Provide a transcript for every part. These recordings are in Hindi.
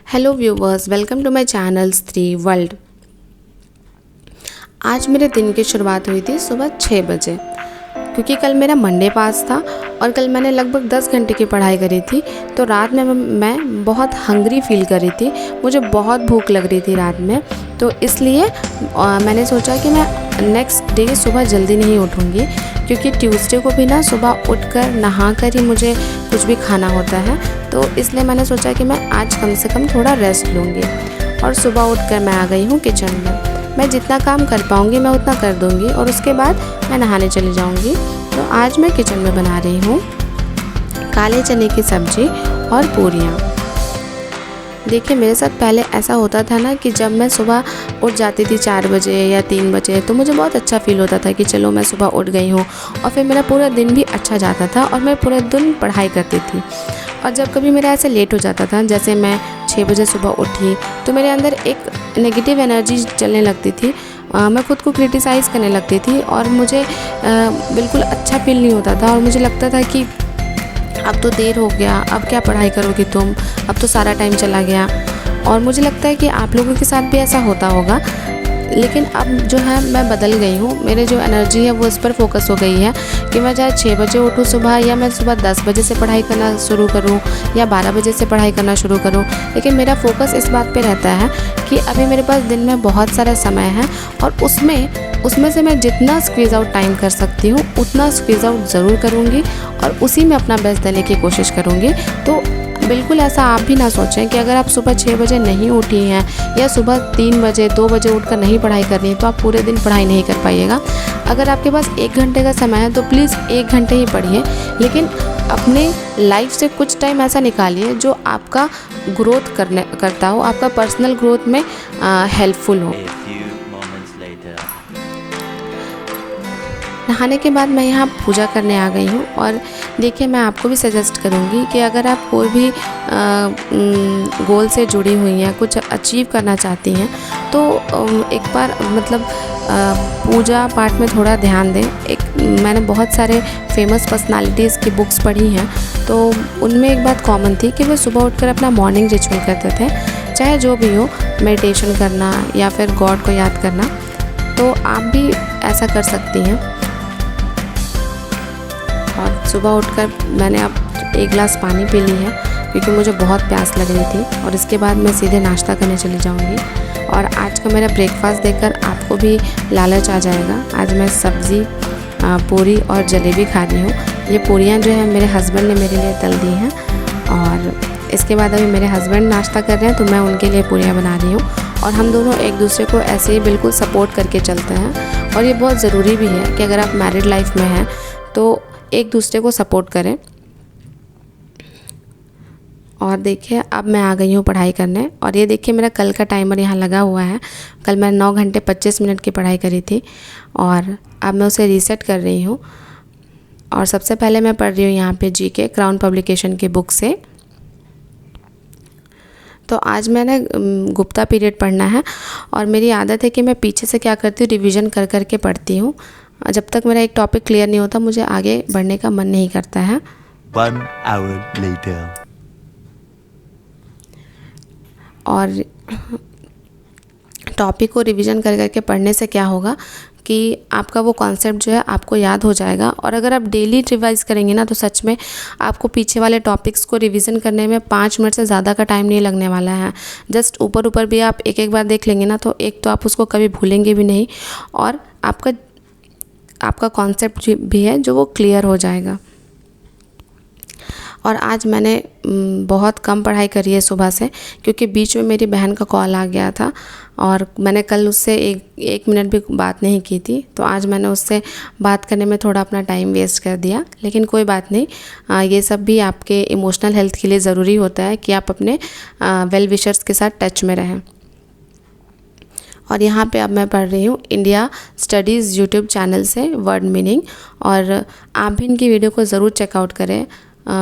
Hello viewers, welcome to my channel Stree world. आज मेरे दिन की शुरुआत हुई थी सुबह 6 बजे, क्योंकि कल मेरा मंडे पास था और कल मैंने लगभग 10 घंटे की पढ़ाई करी थी। तो रात में मैं बहुत हंग्री फील कर रही थी, मुझे बहुत भूख लग रही थी रात में। तो इसलिए मैंने सोचा कि मैं नेक्स्ट डे सुबह जल्दी नहीं उठूँगी, क्योंकि ट्यूसडे को भी ना सुबह उठकर नहा कर ही मुझे कुछ भी खाना होता है। तो इसलिए मैंने सोचा कि मैं आज कम से कम थोड़ा रेस्ट लूँगी। और सुबह उठकर मैं आ गई हूँ किचन में। मैं जितना काम कर पाऊँगी मैं उतना कर दूँगी और उसके बाद मैं नहाने चली जाऊँगी। तो आज मैं किचन में बना रही हूँ काले चने की सब्ज़ी और पूरियाँ। देखिए, मेरे साथ पहले ऐसा होता था ना कि जब मैं सुबह उठ जाती थी 4 बजे या 3 बजे, तो मुझे बहुत अच्छा फ़ील होता था कि चलो मैं सुबह उठ गई हूँ, और फिर मेरा पूरा दिन भी अच्छा जाता था और मैं पूरे दिन पढ़ाई करती थी। और जब कभी मेरा ऐसे लेट हो जाता था, जैसे मैं 6 बजे सुबह उठी, तो मेरे अंदर एक नेगेटिव एनर्जी चलने लगती थी। मैं खुद को क्रिटिसाइज़ करने लगती थी और मुझे बिल्कुल अच्छा फ़ील नहीं होता था। और मुझे लगता था कि अब तो देर हो गया, अब क्या पढ़ाई करोगी तुम, अब तो सारा टाइम चला गया। और मुझे लगता है कि आप लोगों के साथ भी ऐसा होता होगा। लेकिन अब जो है मैं बदल गई हूँ, मेरे जो एनर्जी है वो इस पर फोकस हो गई है कि मैं चाहे 6 बजे उठूँ सुबह, या मैं सुबह 10 बजे से पढ़ाई करना शुरू करूँ या 12 बजे से पढ़ाई करना शुरू करूँ। लेकिन मेरा फोकस इस बात पे रहता है कि अभी मेरे पास दिन में बहुत सारा समय है, और उसमें से मैं जितना स्क्वीज़ आउट टाइम कर सकती हूँ उतना स्क्वीज़ आउट ज़रूर करूँगी और उसी में अपना बेस्ट देने की कोशिश करूँगी। तो बिल्कुल ऐसा आप भी ना सोचें कि अगर आप सुबह 6 बजे नहीं उठी हैं या सुबह 3 बजे 2 बजे उठकर नहीं पढ़ाई कर रही हैं तो आप पूरे दिन पढ़ाई नहीं कर पाइएगा। अगर आपके पास 1 घंटे का समय है तो प्लीज़ 1 घंटे ही पढ़िए, लेकिन अपने लाइफ से कुछ टाइम ऐसा निकालिए जो आपका ग्रोथ करता हो, आपका पर्सनल ग्रोथ में हेल्पफुल हो। नहाने के बाद मैं यहाँ पूजा करने आ गई हूँ। और देखिए, मैं आपको भी सजेस्ट करूँगी कि अगर आप कोई भी गोल से जुड़ी हुई हैं, कुछ अचीव करना चाहती हैं, तो एक बार मतलब पूजा पाठ में थोड़ा ध्यान दें। मैंने बहुत सारे फेमस पर्सनालिटीज़ की बुक्स पढ़ी हैं, तो उनमें एक बात कॉमन थी कि वे सुबह उठकर अपना मॉर्निंग रिचुअल करते थे, चाहे जो भी हो, मेडिटेशन करना या फिर गॉड को याद करना। तो आप भी ऐसा कर सकती हैं। और सुबह उठकर मैंने अब 1 गिलास पानी पी ली है, क्योंकि मुझे बहुत प्यास लग रही थी। और इसके बाद मैं सीधे नाश्ता करने चली जाऊंगी। और आज का मेरा ब्रेकफास्ट देखकर आपको भी लालच आ जाएगा। आज मैं सब्ज़ी, पूरी और जलेबी खा रही हूँ। ये पूरियाँ जो है मेरे हस्बैंड ने मेरे लिए तल दी हैं, और इसके बाद अभी मेरे हस्बैंड नाश्ता कर रहे हैं तो मैं उनके लिए पूरियाँ बना रही हूँ। और हम दोनों एक दूसरे को ऐसे ही बिल्कुल सपोर्ट करके चलते हैं। और ये बहुत ज़रूरी भी है कि अगर आप मैरिड लाइफ में हैं तो एक दूसरे को सपोर्ट करें। और देखिए, अब मैं आ गई हूँ पढ़ाई करने। और ये देखिए, मेरा कल का टाइमर यहाँ लगा हुआ है। कल मैं 9 घंटे 25 मिनट की पढ़ाई करी थी और अब मैं उसे रीसेट कर रही हूँ। और सबसे पहले मैं पढ़ रही हूँ यहाँ पे जीके क्राउन पब्लिकेशन की बुक से। तो आज मैंने गुप्ता पीरियड पढ़ना है, और मेरी आदत है कि मैं पीछे से क्या करती हूँ, रिवीजन कर कर के पढ़ती हूँ। जब तक मेरा एक टॉपिक क्लियर नहीं होता मुझे आगे बढ़ने का मन नहीं करता है। 1 hour later. और टॉपिक को रिवीजन कर करके पढ़ने से क्या होगा कि आपका वो कॉन्सेप्ट जो है आपको याद हो जाएगा। और अगर आप डेली रिवाइज करेंगे ना, तो सच में आपको पीछे वाले टॉपिक्स को रिवीजन करने में 5 मिनट से ज़्यादा का टाइम नहीं लगने वाला है। जस्ट ऊपर ऊपर भी आप एक बार देख लेंगे ना, तो एक तो आप उसको कभी भूलेंगे भी नहीं, और आपका कॉन्सेप्ट भी है जो वो क्लियर हो जाएगा। और आज मैंने बहुत कम पढ़ाई करी है सुबह से, क्योंकि बीच में मेरी बहन का कॉल आ गया था और मैंने कल उससे एक मिनट भी बात नहीं की थी। तो आज मैंने उससे बात करने में थोड़ा अपना टाइम वेस्ट कर दिया, लेकिन कोई बात नहीं। ये सब भी आपके इमोशनल हेल्थ के लिए ज़रूरी होता है कि आप अपने वेल विशर्स के साथ टच में रहें। और यहाँ पे अब मैं पढ़ रही हूँ इंडिया स्टडीज़ यूट्यूब चैनल से वर्ड मीनिंग। और आप भी इनकी वीडियो को ज़रूर चेकआउट करें।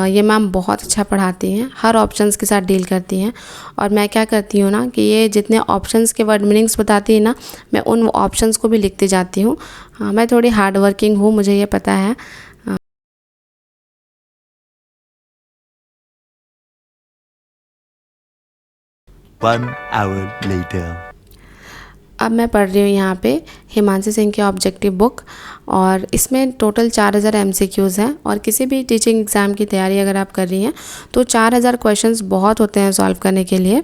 ये मैम बहुत अच्छा पढ़ाती हैं, हर ऑप्शंस के साथ डील करती हैं। और मैं क्या करती हूँ ना कि ये जितने ऑप्शंस के वर्ड मीनिंग्स बताती है ना, मैं उन ऑप्शंस को भी लिखती जाती हूँ। मैं थोड़ी हार्ड वर्किंग हूँ, मुझे ये पता है। 1 hour later. अब मैं पढ़ रही हूँ यहाँ पे हिमांशी सिंह के ऑब्जेक्टिव बुक, और इसमें टोटल 4000 MCQs हैं। और किसी भी टीचिंग एग्ज़ाम की तैयारी अगर आप कर रही हैं तो 4000 क्वेश्चंस बहुत होते हैं सॉल्व करने के लिए।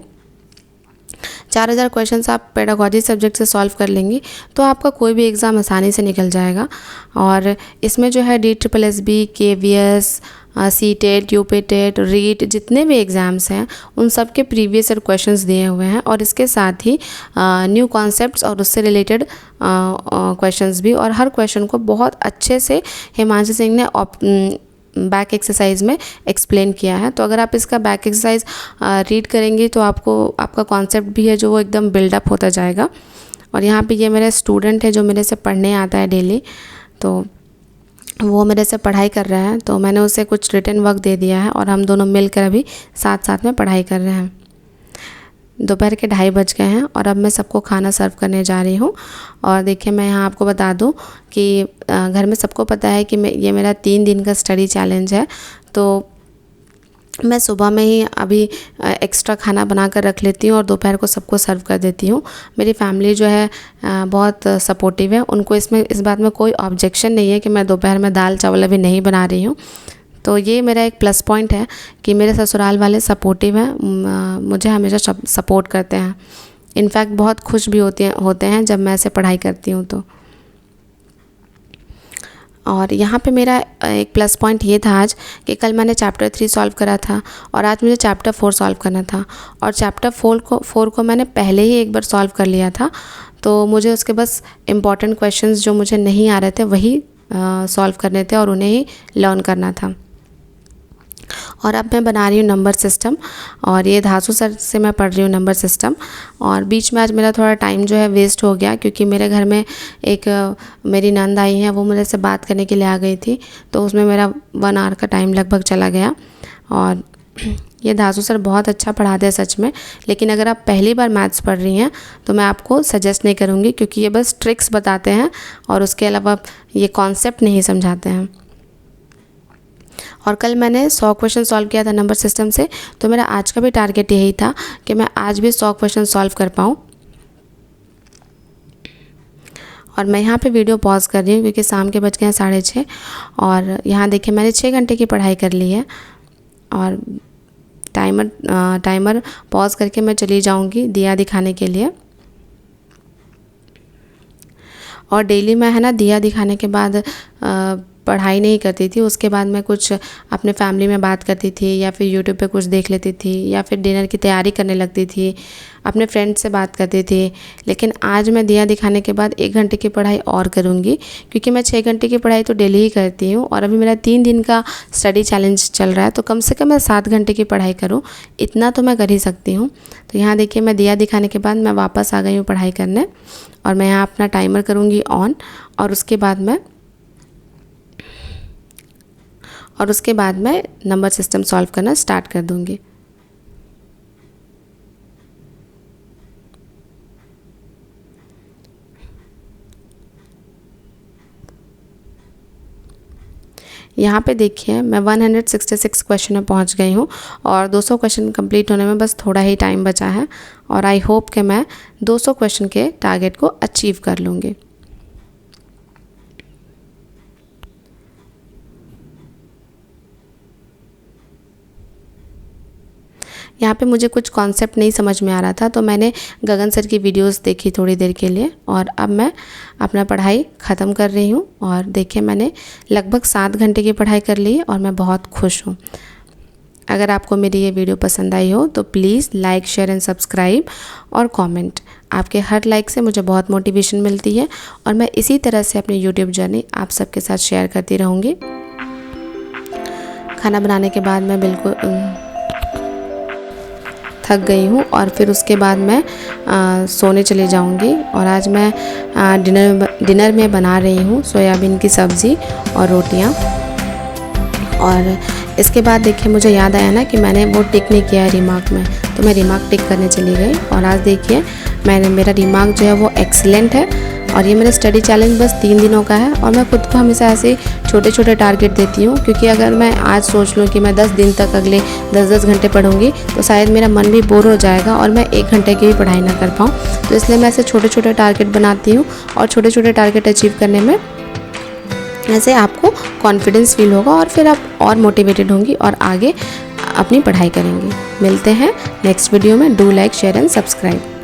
4000 क्वेश्चंस आप पेडागॉजी सब्जेक्ट से सॉल्व कर लेंगी तो आपका कोई भी एग्ज़ाम आसानी से निकल जाएगा। और इसमें जो है DSSB, KVS, CTET, UPTET, REET जितने भी एग्ज़ाम्स हैं उन सब के प्रीवियस ईयर क्वेश्चंस दिए हुए हैं, और इसके साथ ही न्यू कॉन्सेप्ट्स और उससे रिलेटेड क्वेश्चंस भी। और हर क्वेश्चन को बहुत अच्छे से हिमांशी सिंह ने बैक एक्सरसाइज में एक्सप्लेन किया है। तो अगर आप इसका बैक एक्सरसाइज रीड करेंगे तो आपका कॉन्सेप्ट भी है जो वो एकदम बिल्डअप होता जाएगा। और यहाँ पे ये मेरा स्टूडेंट है जो मेरे से पढ़ने आता है डेली, तो वो मेरे से पढ़ाई कर रहा है, तो मैंने उसे कुछ रिटन वर्क दे दिया है और हम दोनों मिलकर अभी साथ साथ में पढ़ाई कर रहे हैं। दोपहर के 2:30 बज गए हैं और अब मैं सबको खाना सर्व करने जा रही हूँ। और देखिए मैं यहाँ आपको बता दूँ कि घर में सबको पता है कि ये मेरा 3 दिन का स्टडी चैलेंज है, तो मैं सुबह में ही अभी एक्स्ट्रा खाना बना कर रख लेती हूँ और दोपहर को सबको सर्व कर देती हूँ। मेरी फैमिली जो है बहुत सपोर्टिव है, उनको इस बात में कोई ऑब्जेक्शन नहीं है कि मैं दोपहर में दाल चावल अभी नहीं बना रही हूँ। तो ये मेरा एक प्लस पॉइंट है कि मेरे ससुराल वाले सपोर्टिव हैं, मुझे हमेशा सपोर्ट करते हैं। इनफैक्ट बहुत खुश भी होते हैं जब मैं ऐसे पढ़ाई करती हूँ तो। और यहाँ पे मेरा एक प्लस पॉइंट ये था आज कि कल मैंने चैप्टर 3 सॉल्व करा था और आज मुझे चैप्टर 4 सॉल्व करना था, और चैप्टर 4 को मैंने पहले ही एक बार सॉल्व कर लिया था। तो मुझे उसके बस इम्पॉर्टेंट क्वेश्चंस जो मुझे नहीं आ रहे थे वही सॉल्व करने थे और उन्हें ही लर्न करना था। और अब मैं बना रही हूँ नंबर सिस्टम, और ये धासु सर से मैं पढ़ रही हूँ नंबर सिस्टम। और बीच में आज मेरा थोड़ा टाइम जो है वेस्ट हो गया क्योंकि मेरे घर में एक मेरी नंद आई है, वो मेरे से बात करने के लिए आ गई थी, तो उसमें मेरा 1 आवर का टाइम लगभग चला गया। और ये धासु सर बहुत अच्छा पढ़ाते हैं सच में, लेकिन अगर आप पहली बार मैथ्स पढ़ रही हैं तो मैं आपको सजेस्ट नहीं करूँगी क्योंकि ये बस ट्रिक्स बताते हैं और उसके अलावा ये कॉन्सेप्ट नहीं समझाते हैं। और कल मैंने 100 क्वेश्चन सॉल्व किया था नंबर सिस्टम से, तो मेरा आज का भी टारगेट यही था कि मैं आज भी 100 क्वेश्चन सॉल्व कर पाऊँ। और मैं यहाँ पे वीडियो पॉज कर रही हूँ क्योंकि शाम के बज गए हैं 6:30, और यहाँ देखिए मैंने 6 घंटे की पढ़ाई कर ली है। और टाइमर पॉज करके मैं चली जाऊँगी दिया दिखाने के लिए। और डेली मैं है ना दिया दिखाने के बाद पढ़ाई नहीं करती थी, उसके बाद मैं कुछ अपने फैमिली में बात करती थी या फिर यूट्यूब पे कुछ देख लेती थी या फिर डिनर की तैयारी करने लगती थी, अपने फ्रेंड से बात करती थी। लेकिन आज मैं दिया दिखाने के बाद 1 घंटे की पढ़ाई और करूँगी क्योंकि मैं 6 घंटे की पढ़ाई तो डेली ही करती हूँ और अभी मेरा 3 दिन का स्टडी चैलेंज चल रहा है, तो कम से कम मैं 7 घंटे की पढ़ाई करूँ, इतना तो मैं कर ही सकती हूँ। तो यहाँ देखिए मैं दिया दिखाने के बाद मैं वापस आ गई हूँ पढ़ाई करने, और मैं यहाँ अपना टाइमर करूँगी ऑन, और उसके बाद मैं नंबर सिस्टम सॉल्व करना स्टार्ट कर दूँगी। यहाँ पे देखिए मैं 166 क्वेश्चन में पहुँच गई हूँ और 200 क्वेश्चन कंप्लीट होने में बस थोड़ा ही टाइम बचा है, और आई होप कि मैं 200 क्वेश्चन के टारगेट को अचीव कर लूँगी। यहाँ पे मुझे कुछ कॉन्सेप्ट नहीं समझ में आ रहा था, तो मैंने गगन सर की वीडियोस देखी थोड़ी देर के लिए, और अब मैं अपना पढ़ाई ख़त्म कर रही हूँ। और देखिए मैंने लगभग 7 घंटे की पढ़ाई कर ली और मैं बहुत खुश हूँ। अगर आपको मेरी ये वीडियो पसंद आई हो तो please like, share and subscribe और कमेंट। आपके हर लाइक से मुझे बहुत मोटिवेशन मिलती है और मैं इसी तरह से अपनी यूट्यूब जर्नी आप सबके साथ शेयर करती रहूँगी। खाना बनाने के बाद मैं बिल्कुल थक गई हूँ और फिर उसके बाद मैं सोने चले जाऊँगी। और आज मैं डिनर में बना रही हूँ सोयाबीन की सब्ज़ी और रोटियाँ। और इसके बाद देखिए मुझे याद आया ना कि मैंने वो टिक नहीं किया है रिमार्क में, तो मैं रिमार्क टिक करने चली गई। और आज देखिए मेरा रिमार्क जो है वो एक्सीलेंट है, और ये मेरा स्टडी चैलेंज बस 3 दिनों का है और मैं खुद को हमेशा ऐसे छोटे छोटे टारगेट देती हूँ, क्योंकि अगर मैं आज सोच लूँ कि मैं 10 दिन तक अगले 10-10 घंटे पढ़ूंगी तो शायद मेरा मन भी बोर हो जाएगा और मैं 1 घंटे की भी पढ़ाई ना कर पाऊँ। तो इसलिए मैं ऐसे छोटे छोटे टारगेट बनाती हूँ और छोटे छोटे टारगेट अचीव करने में ऐसे आपको कॉन्फिडेंस फील होगा और फिर आप और मोटिवेटेड होंगी और आगे अपनी पढ़ाई करेंगी। मिलते हैं नेक्स्ट वीडियो में। Do like, share and subscribe.